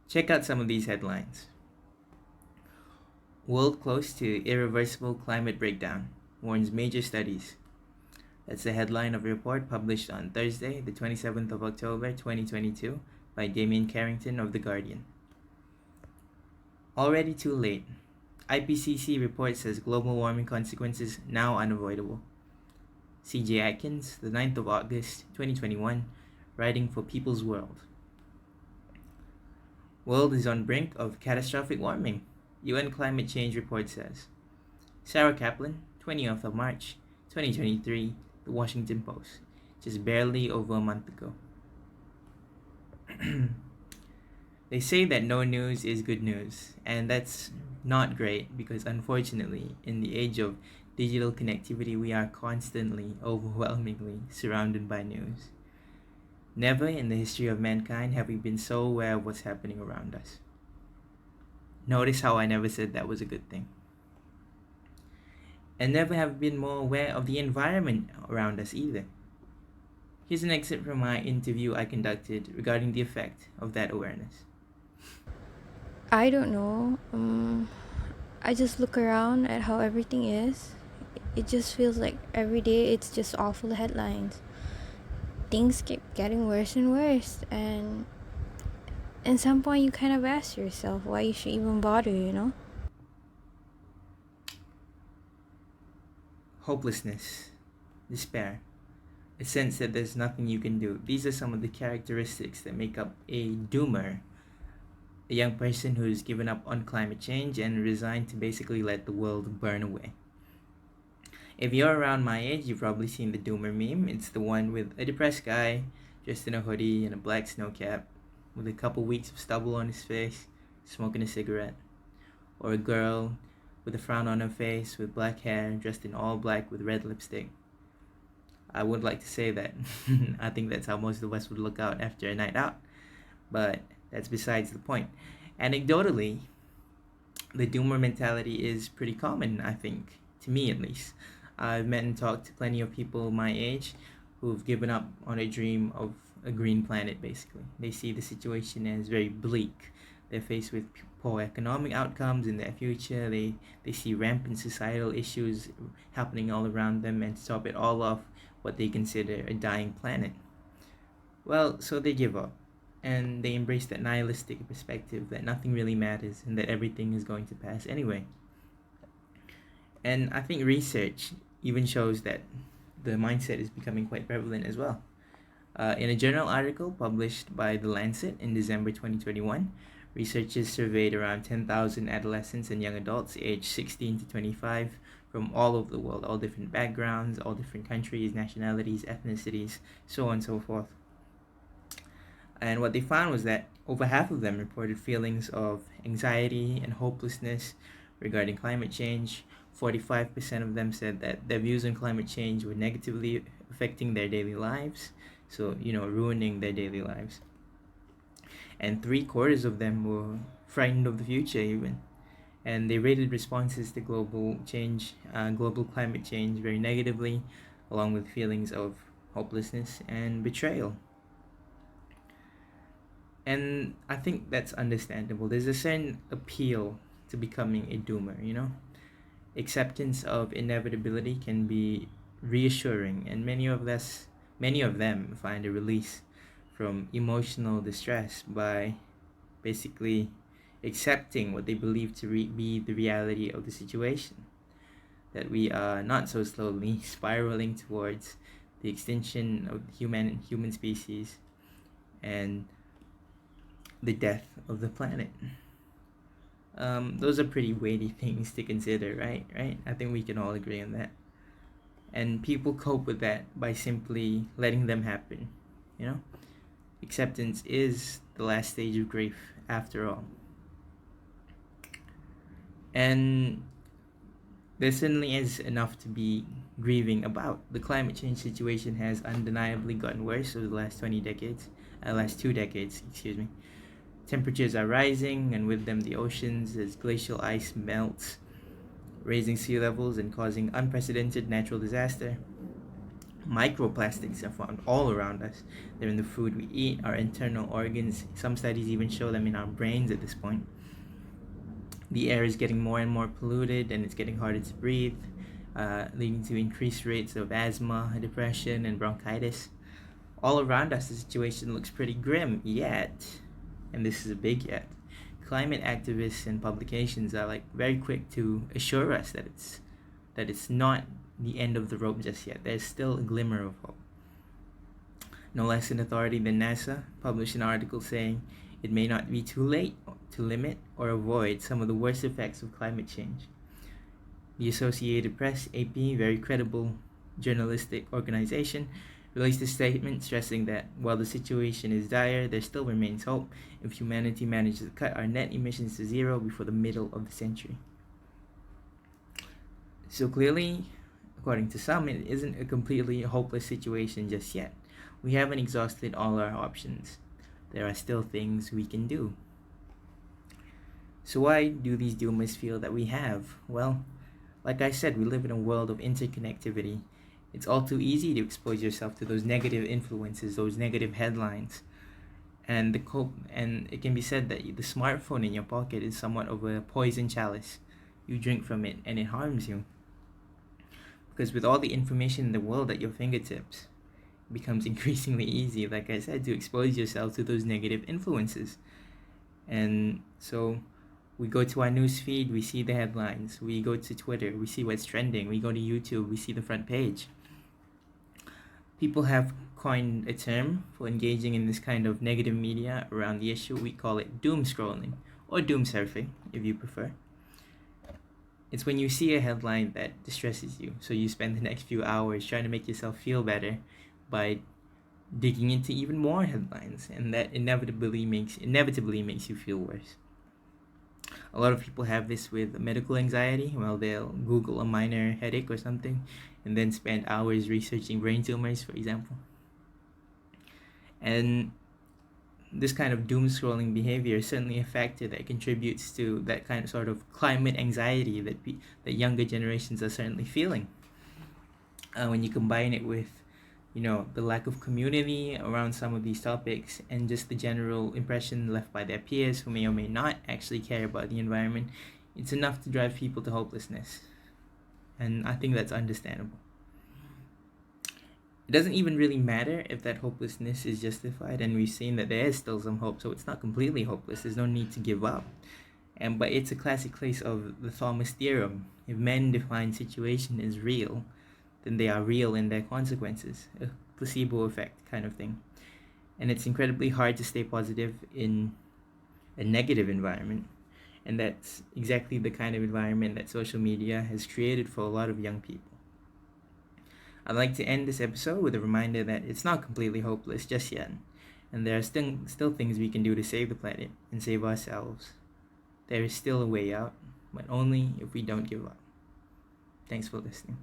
Check out some of these headlines. World close to irreversible climate breakdown, warns major studies. That's the headline of a report published on Thursday, the 27th of October 2022 by Damien Carrington of The Guardian. Already too late. IPCC report says global warming consequences now unavoidable. C.J. Atkins, the 9th of August 2021, writing for People's World. World is on brink of catastrophic warming, UN climate change report says. Sarah Kaplan, 20th of March 2023, The Washington Post, just barely over a month ago. They say that no news is good news, and that's not great because unfortunately, in the age of digital connectivity, we are constantly, overwhelmingly surrounded by news. Never in the history of mankind have we been so aware of what's happening around us. Notice how I never said that was a good thing. And never have been more aware of the environment around us either. Here's an excerpt from my interview I conducted regarding the effect of that awareness. I don't know. I just look around at how everything is. It just feels like every day it's just awful headlines. Things keep getting worse and worse, and at some point you kind of ask yourself why you should even bother. Hopelessness, despair, a sense that there's nothing you can do. These are some of the characteristics that make up a doomer, a young person who's given up on climate change and resigned to basically let the world burn away. If you're around my age, you've probably seen the doomer meme. It's the one with a depressed guy dressed in a hoodie and a black snow cap with a couple weeks of stubble on his face, smoking a cigarette. Or a girl with a frown on her face with black hair, dressed in all black with red lipstick. I would like to say that I think that's how most of us would look out after a night out, but that's besides the point. Anecdotally, the doomer mentality is pretty common, I think, to me at least. I've met and talked to plenty of people my age who've given up on a dream of a green planet, basically. They see the situation as very bleak. They're faced with poor economic outcomes in their future. They see rampant societal issues happening all around them, and to top it all off, what they consider a dying planet. Well, so they give up. And they embrace that nihilistic perspective that nothing really matters and that everything is going to pass anyway. And I think research even shows that the mindset is becoming quite prevalent as well. In a journal article published by The Lancet in December 2021, researchers surveyed around 10,000 adolescents and young adults aged 16 to 25 from all over the world, all different backgrounds, all different countries, nationalities, ethnicities, so on and so forth. And what they found was that over half of them reported feelings of anxiety and hopelessness regarding climate change. 45% of them said that their views on climate change were negatively affecting their daily lives, so, ruining their daily lives. And 3/4 of them were frightened of the future, even. And they rated responses to global climate change very negatively, along with feelings of hopelessness and betrayal. And I think that's understandable. There's a certain appeal to becoming a doomer. Acceptance of inevitability can be reassuring, and many of them find a release from emotional distress by basically accepting what they believe to be the reality of the situation. That we are not so slowly spiraling towards the extinction of human species and the death of the planet. Those are pretty weighty things to consider, right? Right? I think we can all agree on that. And people cope with that by simply letting them happen. You know, acceptance is the last stage of grief, after all. And there certainly is enough to be grieving about. The climate change situation has undeniably gotten worse over the last 2 decades, excuse me. Temperatures are rising, and with them the oceans as glacial ice melts, raising sea levels and causing unprecedented natural disaster. Microplastics are found all around us. They're in the food we eat, our internal organs. Some studies even show them in our brains at this point. The air is getting more and more polluted, and it's getting harder to breathe, leading to increased rates of asthma, depression, and bronchitis. All around us, the situation looks pretty grim, yet, and this is a big yet, climate activists and publications are very quick to assure us that it's not the end of the rope just yet. There's still a glimmer of hope. No less an authority than NASA published an article saying it may not be too late to limit or avoid some of the worst effects of climate change. The Associated Press, AP, very credible journalistic organization, released a statement stressing that while the situation is dire, there still remains hope if humanity manages to cut our net emissions to zero before the middle of the century. So clearly, according to some, it isn't a completely hopeless situation just yet. We haven't exhausted all our options. There are still things we can do. So why do these doomers feel that we have? Well, like I said, we live in a world of interconnectivity. It's all too easy to expose yourself to those negative influences, those negative headlines. And it can be said that the smartphone in your pocket is somewhat of a poison chalice. You drink from it and it harms you. Because with all the information in the world at your fingertips, it becomes increasingly easy, like I said, to expose yourself to those negative influences. And so we go to our news feed, we see the headlines. We go to Twitter, we see what's trending. We go to YouTube, we see the front page. People have coined a term for engaging in this kind of negative media around the issue. We call it doom scrolling, or doom surfing, if you prefer. It's when you see a headline that distresses you, so you spend the next few hours trying to make yourself feel better by digging into even more headlines, and that inevitably makes you feel worse. A lot of people have this with medical anxiety. Well, they'll Google a minor headache or something and then spend hours researching brain tumors, for example. And this kind of doom scrolling behavior is certainly a factor that contributes to that kind of sort of climate anxiety that younger generations are certainly feeling. When you combine it with the lack of community around some of these topics and just the general impression left by their peers who may or may not actually care about the environment, it's enough to drive people to hopelessness. And I think that's understandable. It doesn't even really matter if that hopelessness is justified, and we've seen that there is still some hope, so it's not completely hopeless. There's no need to give up. But it's a classic case of the Thomas theorem. If men define situation as real, then they are real in their consequences, a placebo effect kind of thing. And it's incredibly hard to stay positive in a negative environment. And that's exactly the kind of environment that social media has created for a lot of young people. I'd like to end this episode with a reminder that it's not completely hopeless just yet. And there are still things we can do to save the planet and save ourselves. There is still a way out, but only if we don't give up. Thanks for listening.